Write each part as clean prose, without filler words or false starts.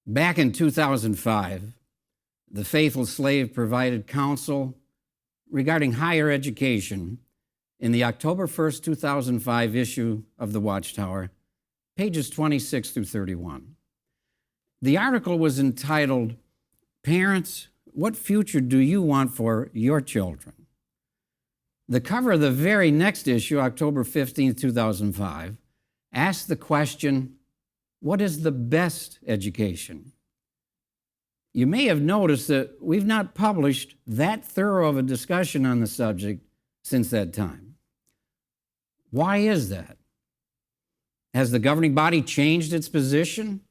Back in 2005, the Faithful Slave provided counsel regarding higher education in the October 1st, 2005 issue of the Watchtower, pages 26 through 31. The article was entitled, "Parents, What Future Do You Want for Your Children?" The cover of the very next issue, October 15th, 2005, asked the question, "What is the best education?" You may have noticed that we've not published that thorough of a discussion on the subject since that time. Why is that? Has the governing body changed its position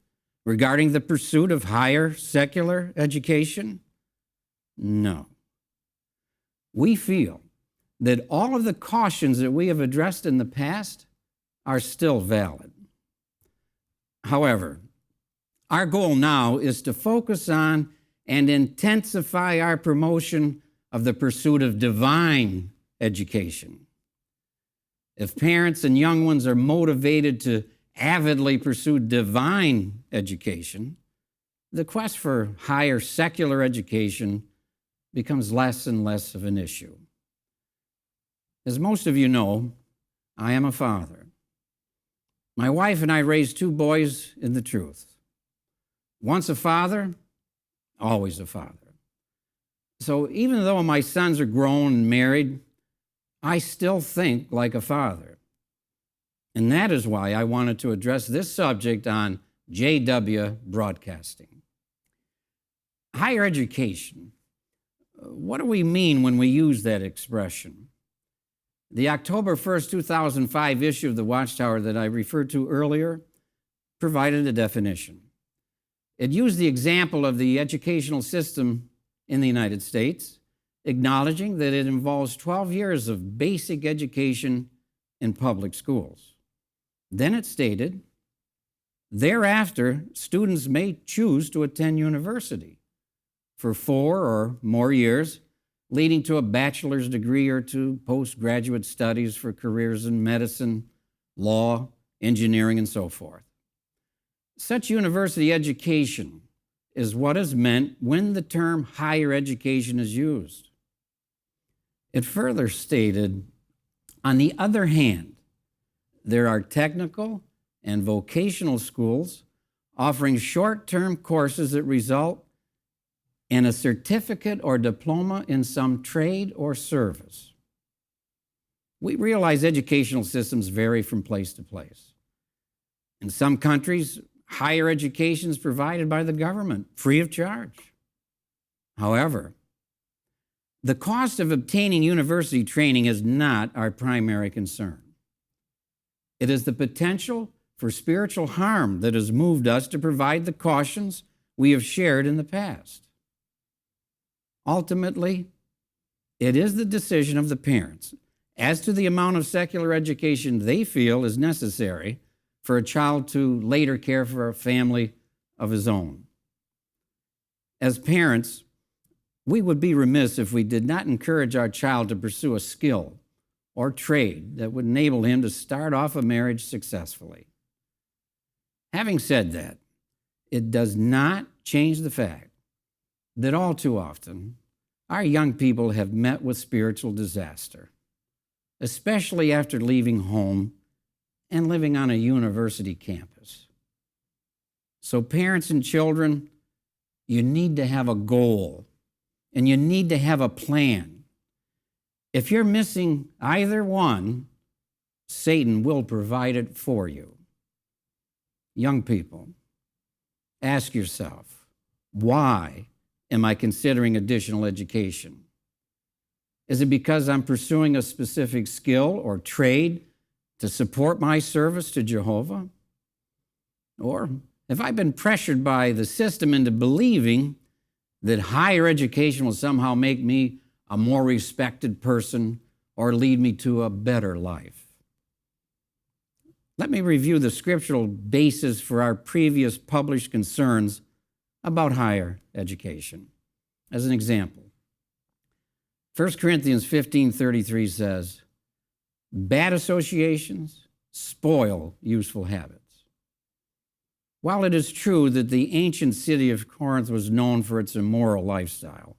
regarding the pursuit of higher secular education? No. We feel that all of the cautions that we have addressed in the past are still valid. However, our goal now is to focus on and intensify our promotion of the pursuit of divine education. If parents and young ones are motivated to avidly pursue divine education, the quest for higher secular education becomes less and less of an issue. As most of you know, I am a father. My wife and I raised two boys in the truth. Once a father, always a father. So even though my sons are grown and married, I still think like a father. And that is why I wanted to address this subject on JW Broadcasting. Higher education. What do we mean when we use that expression? The October 1st, 2005 issue of the Watchtower that I referred to earlier provided a definition. It used the example of the educational system in the United States, acknowledging that it involves 12 years of basic education in public schools. Then it stated, thereafter, students may choose to attend university for 4 or more years, leading to a bachelor's degree or to postgraduate studies for careers in medicine, law, engineering, and so forth. Such university education is what is meant when the term higher education is used. It further stated, on the other hand, there are technical and vocational schools offering short-term courses that result in a certificate or diploma in some trade or service. We realize educational systems vary from place to place. In some countries, higher education is provided by the government, free of charge. However, the cost of obtaining university training is not our primary concern. It is the potential for spiritual harm that has moved us to provide the cautions we have shared in the past. Ultimately, it is the decision of the parents as to the amount of secular education they feel is necessary for a child to later care for a family of his own. As parents, we would be remiss if we did not encourage our child to pursue a skill or trade that would enable him to start off a marriage successfully. Having said that, it does not change the fact that all too often our young people have met with spiritual disaster, especially after leaving home and living on a university campus. So parents and children, you need to have a goal and you need to have a plan. If you're missing either one, Satan will provide it for you. Young people, ask yourself, why am I considering additional education? Is it because I'm pursuing a specific skill or trade to support my service to Jehovah? Or have I been pressured by the system into believing that higher education will somehow make me a more respected person or lead me to a better life? Let me review the scriptural basis for our previous published concerns about higher education. As an example, 1 Corinthians 15:33 says, "Bad associations spoil useful habits." While it is true that the ancient city of Corinth was known for its immoral lifestyle,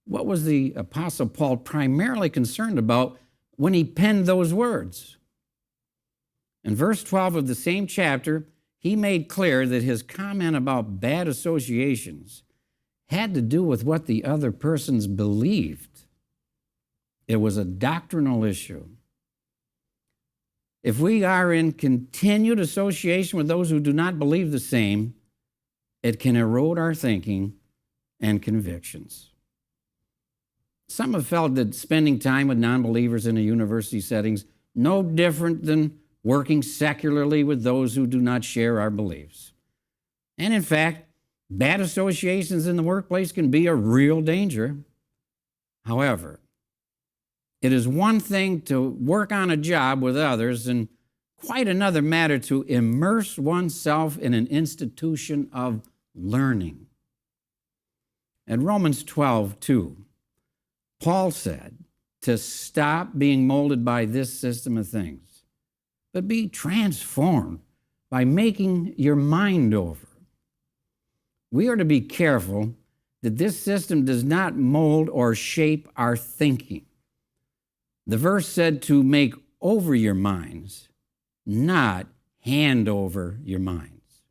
what was the Apostle Paul primarily concerned about when he penned those words? In verse 12 of the same chapter, he made clear that his comment about bad associations had to do with what the other persons believed. It was a doctrinal issue. If we are in continued association with those who do not believe the same, it can erode our thinking and convictions. Some have felt that spending time with non-believers in a university setting is no different than working secularly with those who do not share our beliefs. And in fact, bad associations in the workplace can be a real danger. However, it is one thing to work on a job with others and quite another matter to immerse oneself in an institution of learning. In Romans 12:2, Paul said to stop being molded by this system of things, but be transformed by making your mind over. We are to be careful that this system does not mold or shape our thinking. The verse said to make over your minds, not hand over your minds.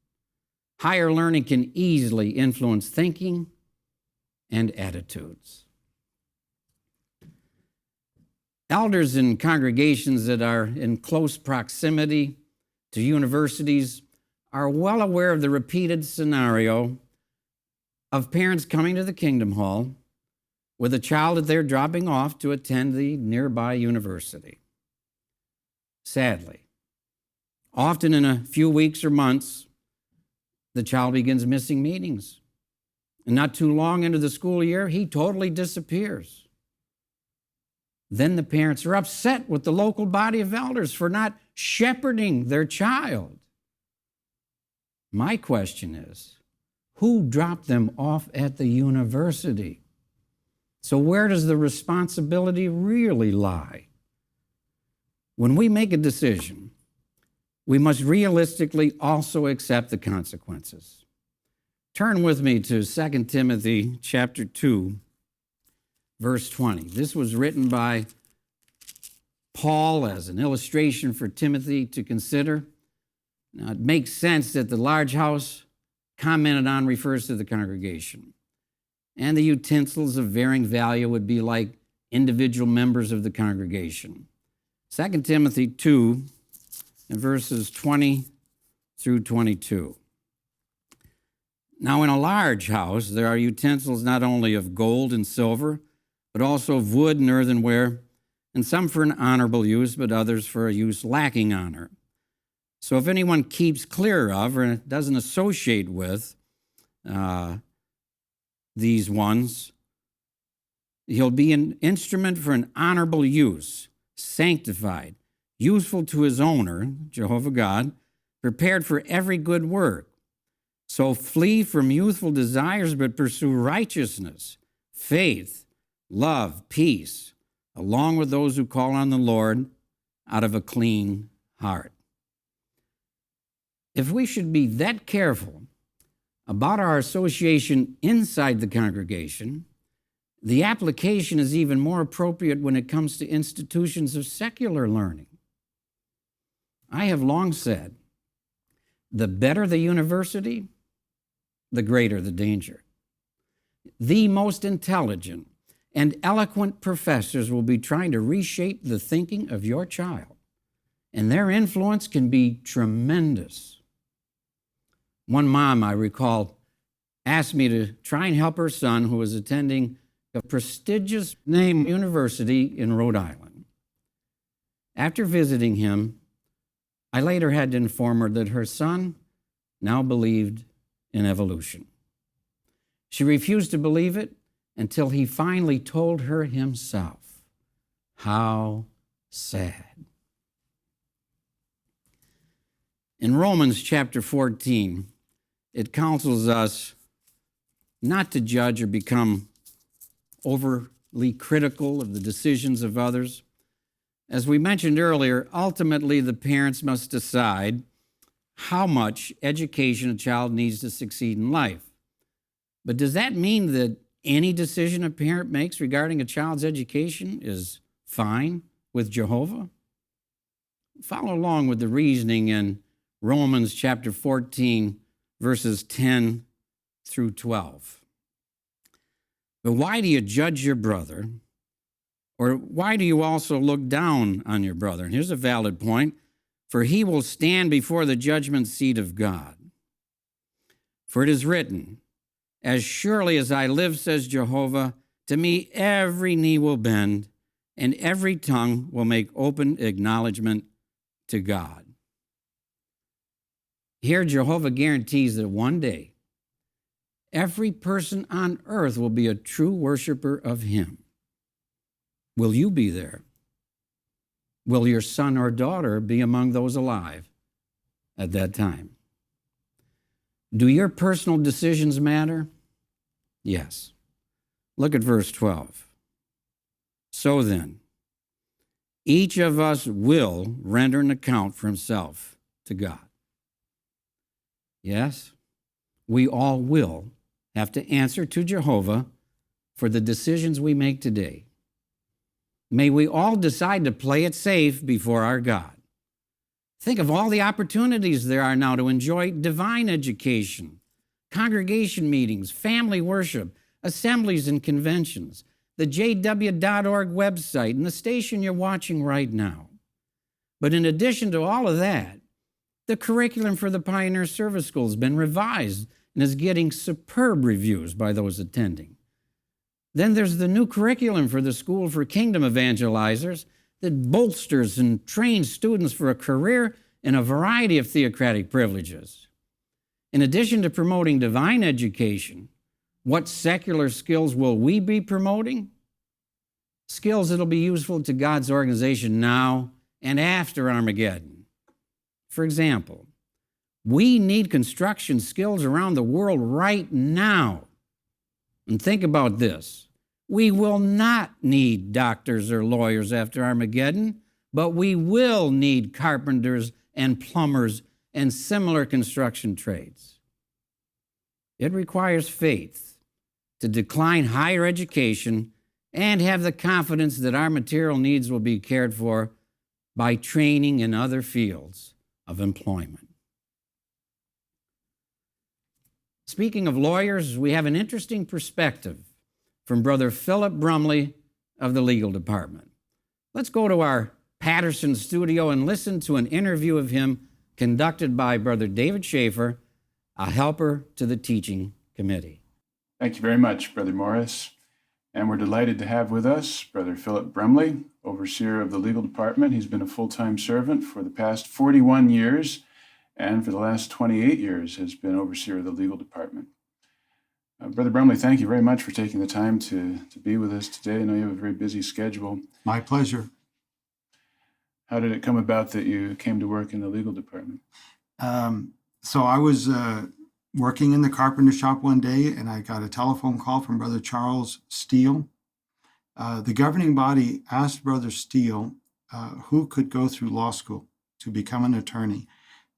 Higher learning can easily influence thinking and attitudes. Elders in congregations that are in close proximity to universities are well aware of the repeated scenario of parents coming to the Kingdom Hall with a child that they're dropping off to attend the nearby university. Sadly, often in a few weeks or months, the child begins missing meetings. And not too long into the school year, he totally disappears. Then the parents are upset with the local body of elders for not shepherding their child. My question is, who dropped them off at the university? So where does the responsibility really lie? When we make a decision, we must realistically also accept the consequences. Turn with me to 2 Timothy chapter 2, verse 20. This was written by Paul as an illustration for Timothy to consider. Now, it makes sense that the large house commented on refers to the congregation. And the utensils of varying value would be like individual members of the congregation. 2 Timothy 2, and verses 20 through 22. Now, in a large house, there are utensils not only of gold and silver, but also of wood and earthenware, and some for an honorable use, but others for a use lacking honor. So if anyone keeps clear of or doesn't associate with these ones, he'll be an instrument for an honorable use, sanctified, useful to his owner, Jehovah God, prepared for every good work. So flee from youthful desires, but pursue righteousness, faith, love, peace, along with those who call on the Lord out of a clean heart. If we should be that careful about our association inside the congregation, the application is even more appropriate when it comes to institutions of secular learning. I have long said, the better the university, the greater the danger. The most intelligent and eloquent professors will be trying to reshape the thinking of your child, and their influence can be tremendous. One mom, I recall, asked me to try and help her son who was attending a prestigious name university in Rhode Island. After visiting him, I later had to inform her that her son now believed in evolution. She refused to believe it until he finally told her himself. How sad. In Romans chapter 14, it counsels us not to judge or become overly critical of the decisions of others. As we mentioned earlier, ultimately the parents must decide how much education a child needs to succeed in life. But does that mean that any decision a parent makes regarding a child's education is fine with Jehovah? Follow along with the reasoning in Romans chapter 14, verses 10 through 12. But why do you judge your brother? Or why do you also look down on your brother? And here's a valid point. For he will stand before the judgment seat of God. For it is written, as surely as I live, says Jehovah, to me every knee will bend, and every tongue will make open acknowledgement to God. Here, Jehovah guarantees that one day, every person on earth will be a true worshiper of him. Will you be there? Will your son or daughter be among those alive at that time? Do your personal decisions matter? Yes. Look at verse 12. So then, each of us will render an account for himself to God. Yes, we all will have to answer to Jehovah for the decisions we make today. May we all decide to play it safe before our God. Think of all the opportunities there are now to enjoy divine education, congregation meetings, family worship, assemblies and conventions, the jw.org website, and the station you're watching right now. But in addition to all of that, the curriculum for the Pioneer Service School has been revised and is getting superb reviews by those attending. Then there's the new curriculum for the School for Kingdom Evangelizers that bolsters and trains students for a career in a variety of theocratic privileges. In addition to promoting divine education, what secular skills will we be promoting? Skills that will be useful to God's organization now and after Armageddon. For example, we need construction skills around the world right now. And think about this. We will not need doctors or lawyers after Armageddon, but we will need carpenters and plumbers and similar construction trades. It requires faith to decline higher education and have the confidence that our material needs will be cared for by training in other fields of employment. Speaking of lawyers, we have an interesting perspective from Brother Philip Brumley of the legal department. Let's go to our Patterson studio and listen to an interview of him conducted by Brother David Schaefer, a helper to the teaching committee. Thank you very much, Brother Morris. And we're delighted to have with us Brother Philip Brumley, overseer of the legal department. He's been a full-time servant for the past 41 years, and for the last 28 years has been overseer of the legal department. Brother Brumley, thank you very much for taking the time to be with us today. I know you have a very busy schedule. My pleasure. How did it come about that you came to work in the legal department? So I was working in the carpenter shop one day, and I got a telephone call from Brother Charles Steele. The governing body asked Brother Steele who could go through law school to become an attorney.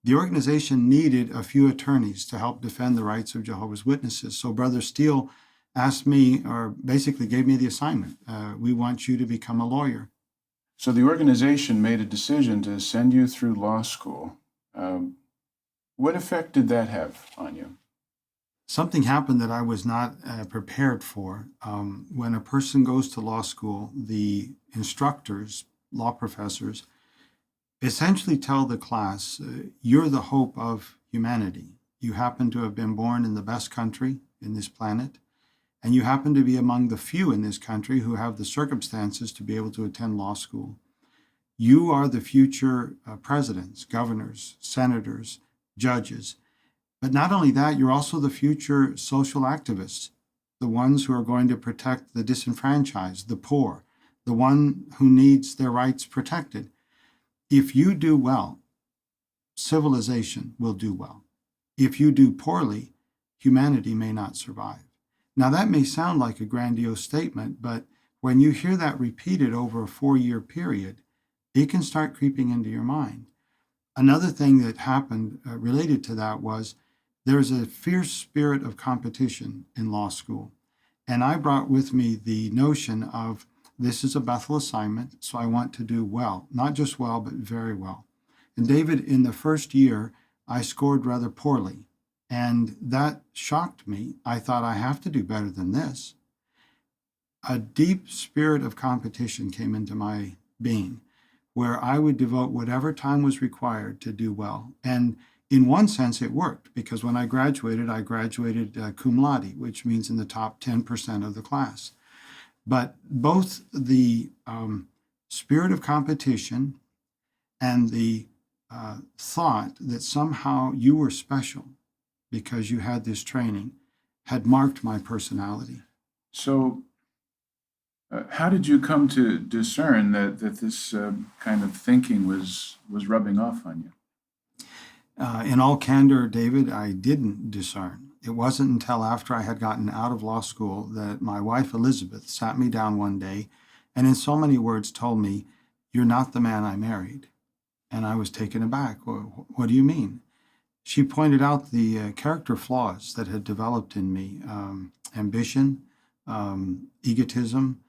The organization needed a few attorneys to help defend the rights of Jehovah's Witnesses. So Brother Steele asked me, or basically gave me the assignment, we want you to become a lawyer. So the organization made a decision to send you through law school. What effect did that have on you? Something happened that I was not prepared for. When a person goes to law school, the instructors, law professors, essentially tell the class, you're the hope of humanity. You happen to have been born in the best country in this planet, and you happen to be among the few in this country who have the circumstances to be able to attend law school. You are the future presidents, governors, senators, judges. But not only that, you're also the future social activists, the ones who are going to protect the disenfranchised, the poor, the one who needs their rights protected. If you do well, civilization will do well. If you do poorly, humanity may not survive. Now that may sound like a grandiose statement, but when you hear that repeated over a 4-year period, it can start creeping into your mind. Another thing that happened related to that was there's a fierce spirit of competition in law school. And I brought with me the notion of this is a Bethel assignment, so I want to do well, not just well, but very well. And David, in the first year, I scored rather poorly. And that shocked me. I thought I have to do better than this. A deep spirit of competition came into my being, where I would devote whatever time was required to do well. And in one sense, it worked, because when I graduated cum laude, which means in the top 10% of the class. But both the spirit of competition and the thought that somehow you were special because you had this training had marked my personality. So, how did you come to discern that this kind of thinking was rubbing off on you? In all candor, David, I didn't discern. It wasn't until after I had gotten out of law school that my wife, Elizabeth, sat me down one day and in so many words told me, "You're not the man I married." And I was taken aback. What do you mean? She pointed out the character flaws that had developed in me, ambition, egotism,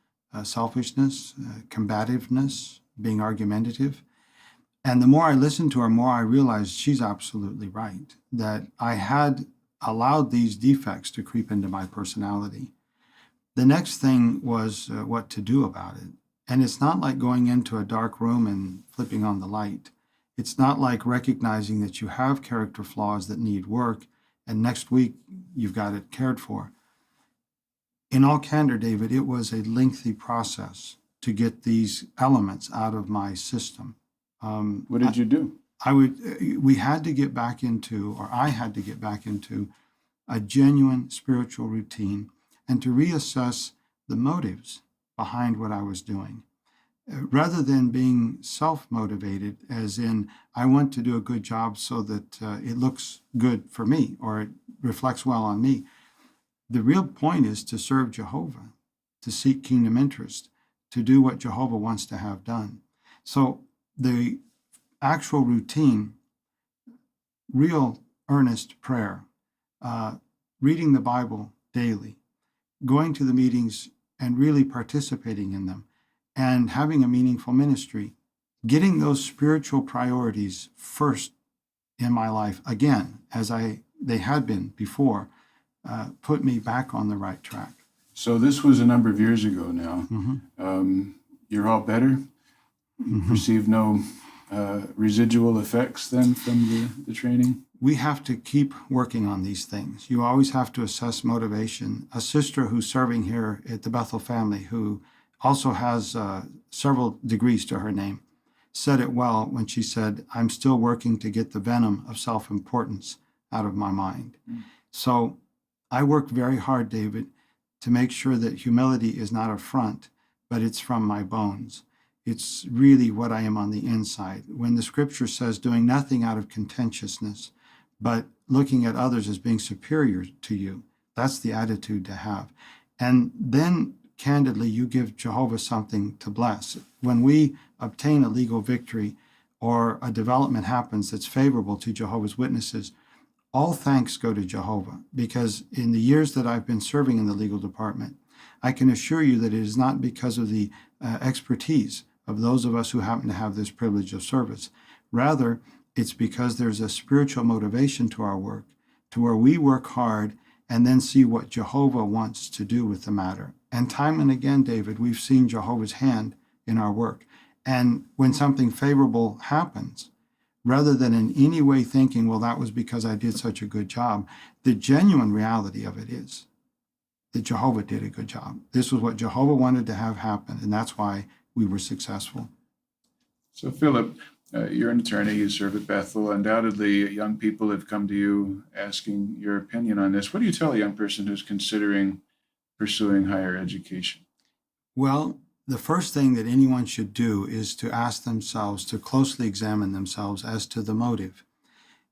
selfishness, combativeness, being argumentative. And the more I listened to her, more I realized she's absolutely right, that I had allowed these defects to creep into my personality. The next thing was what to do about it. And it's not like going into a dark room and flipping on the light. It's not like recognizing that you have character flaws that need work, and next week you've got it cared for. In all candor, David, it was a lengthy process to get these elements out of my system. What did you do? I had to get back into a genuine spiritual routine and to reassess the motives behind what I was doing. Rather than being self-motivated, as in, I want to do a good job so that it looks good for me or it reflects well on me. The real point is to serve Jehovah, to seek kingdom interest, to do what Jehovah wants to have done. So the actual routine, real earnest prayer, reading the Bible daily, going to the meetings and really participating in them, and having a meaningful ministry, getting those spiritual priorities first in my life, again, as they had been before, put me back on the right track. So this was a number of years ago now. Mm-hmm. You're all better? Mm-hmm. Received no residual effects then from the training? We have to keep working on these things. You always have to assess motivation. A sister who's serving here at the Bethel family, who also has several degrees to her name, said it well when she said, "I'm still working to get the venom of self-importance out of my mind." So I work very hard, David, to make sure that humility is not a front, but it's from my bones. It's really what I am on the inside. When the scripture says doing nothing out of contentiousness, but looking at others as being superior to you, that's the attitude to have. And then, candidly, you give Jehovah something to bless. When we obtain a legal victory or a development happens that's favorable to Jehovah's Witnesses, all thanks go to Jehovah, because in the years that I've been serving in the legal department, I can assure you that it is not because of the expertise of those of us who happen to have this privilege of service. Rather, it's because there's a spiritual motivation to our work, to where we work hard and then see what Jehovah wants to do with the matter. And time and again, David, we've seen Jehovah's hand in our work. And when something favorable happens, rather than in any way thinking, well, that was because I did such a good job, the genuine reality of it is that Jehovah did a good job. This was what Jehovah wanted to have happen, and that's why we were successful. So, Philip, you're an attorney, you serve at Bethel. Undoubtedly, young people have come to you asking your opinion on this. What do you tell a young person who's considering pursuing higher education? Well, the first thing that anyone should do is to ask themselves, to closely examine themselves as to the motive.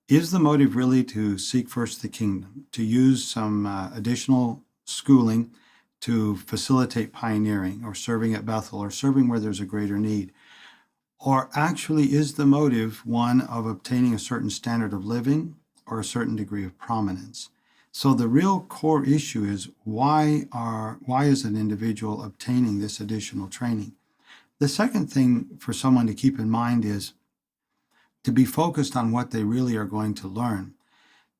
Is the motive really to seek first the kingdom, to use some additional schooling to facilitate pioneering or serving at Bethel or serving where there's a greater need? Or actually is the motive one of obtaining a certain standard of living or a certain degree of prominence? So the real core issue is why is an individual obtaining this additional training? The second thing for someone to keep in mind is to be focused on what they really are going to learn.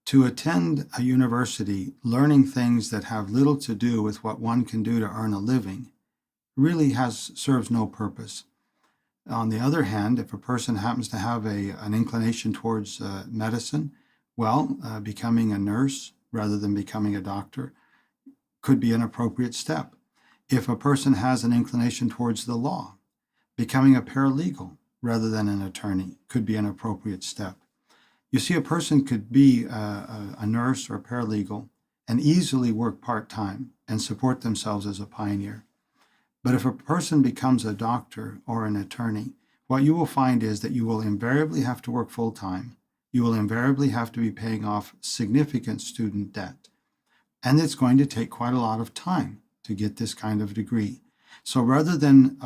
To attend a university learning things that have little to do with what one can do to earn a living really serves no purpose. On the other hand, if a person happens to have an inclination towards medicine, becoming a nurse rather than becoming a doctor could be an appropriate step. If a person has an inclination towards the law, becoming a paralegal rather than an attorney could be an appropriate step. You see, a person could be a nurse or a paralegal and easily work part-time and support themselves as a pioneer. But if a person becomes a doctor or an attorney, what you will find is that you will invariably have to work full-time. You will invariably have to be paying off significant student debt. And it's going to take quite a lot of time to get this kind of degree. So rather than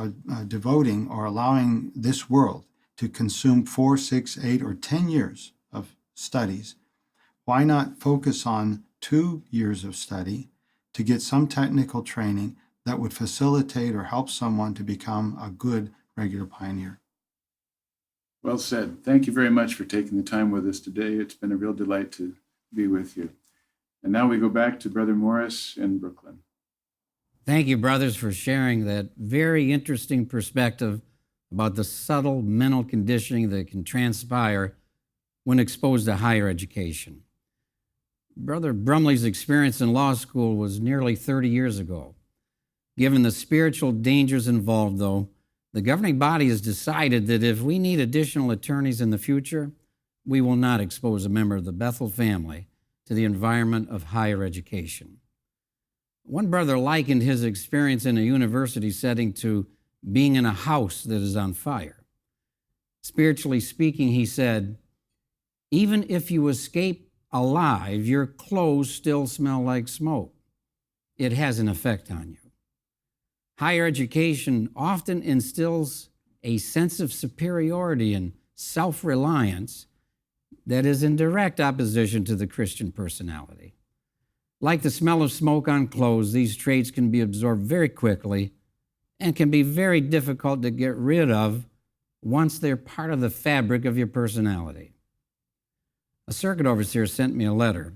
devoting or allowing this world to consume 4, 6, 8, or 10 years of studies, why not focus on 2 years of study to get some technical training that would facilitate or help someone to become a good regular pioneer? Well said. Thank you very much for taking the time with us today. It's been a real delight to be with you. And now we go back to Brother Morris in Brooklyn. Thank you, brothers, for sharing that very interesting perspective about the subtle mental conditioning that can transpire when exposed to higher education. Brother Brumley's experience in law school was nearly 30 years ago. Given the spiritual dangers involved, though, the governing body has decided that if we need additional attorneys in the future, we will not expose a member of the Bethel family to the environment of higher education. One brother likened his experience in a university setting to being in a house that is on fire. Spiritually speaking, he said, even if you escape alive, your clothes still smell like smoke. It has an effect on you. Higher education often instills a sense of superiority and self-reliance that is in direct opposition to the Christian personality. Like the smell of smoke on clothes, these traits can be absorbed very quickly and can be very difficult to get rid of once they're part of the fabric of your personality. A circuit overseer sent me a letter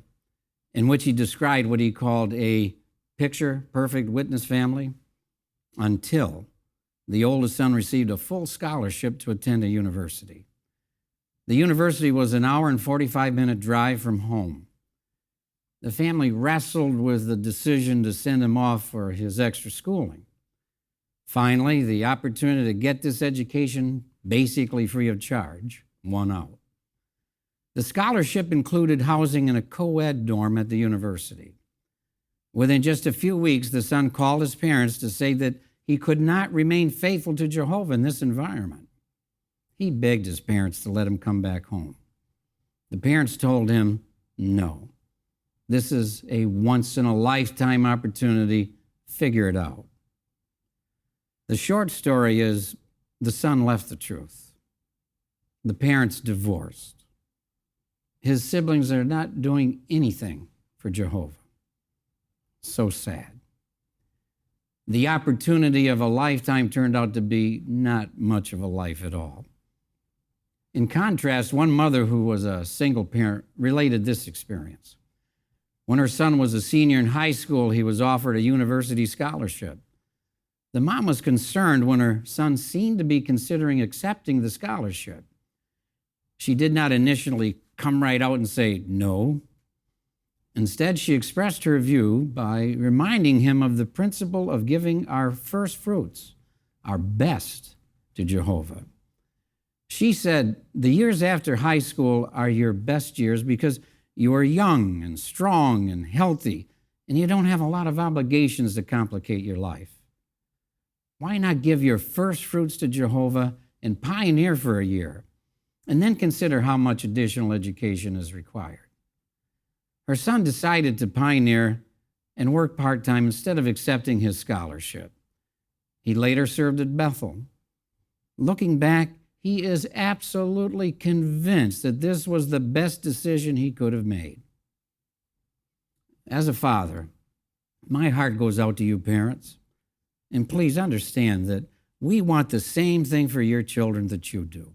in which he described what he called a picture-perfect witness family until the oldest son received a full scholarship to attend a university. The university was an hour and 45-minute drive from home. The family wrestled with the decision to send him off for his extra schooling. Finally, the opportunity to get this education basically free of charge won out. The scholarship included housing in a co-ed dorm at the university. Within just a few weeks, the son called his parents to say that he could not remain faithful to Jehovah in this environment. He begged his parents to let him come back home. The parents told him, no, this is a once-in-a-lifetime opportunity. Figure it out. The short story is the son left the truth. The parents divorced. His siblings are not doing anything for Jehovah. So sad. The opportunity of a lifetime turned out to be not much of a life at all. In contrast, one mother who was a single parent related this experience. When her son was a senior in high school, he was offered a university scholarship. The mom was concerned when her son seemed to be considering accepting the scholarship. She did not initially come right out and say no. Instead, she expressed her view by reminding him of the principle of giving our first fruits, our best, to Jehovah. She said, the years after high school are your best years because you are young and strong and healthy, and you don't have a lot of obligations to complicate your life. Why not give your first fruits to Jehovah and pioneer for a year, and then consider how much additional education is required? Her son decided to pioneer and work part-time instead of accepting his scholarship. He later served at Bethel. Looking back, He is absolutely convinced that this was the best decision he could have made. As a father, my heart goes out to you parents, and please understand that we want the same thing for your children that you do.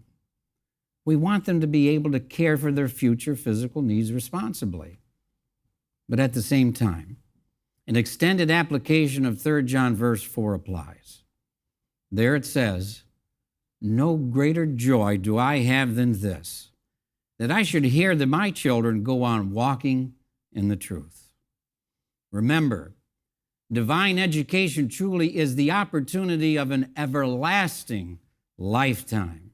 We want them to be able to care for their future physical needs responsibly. But at the same time, an extended application of 3 John verse 4 applies. There it says, "No greater joy do I have than this, that I should hear that my children go on walking in the truth." Remember, divine education truly is the opportunity of an everlasting lifetime.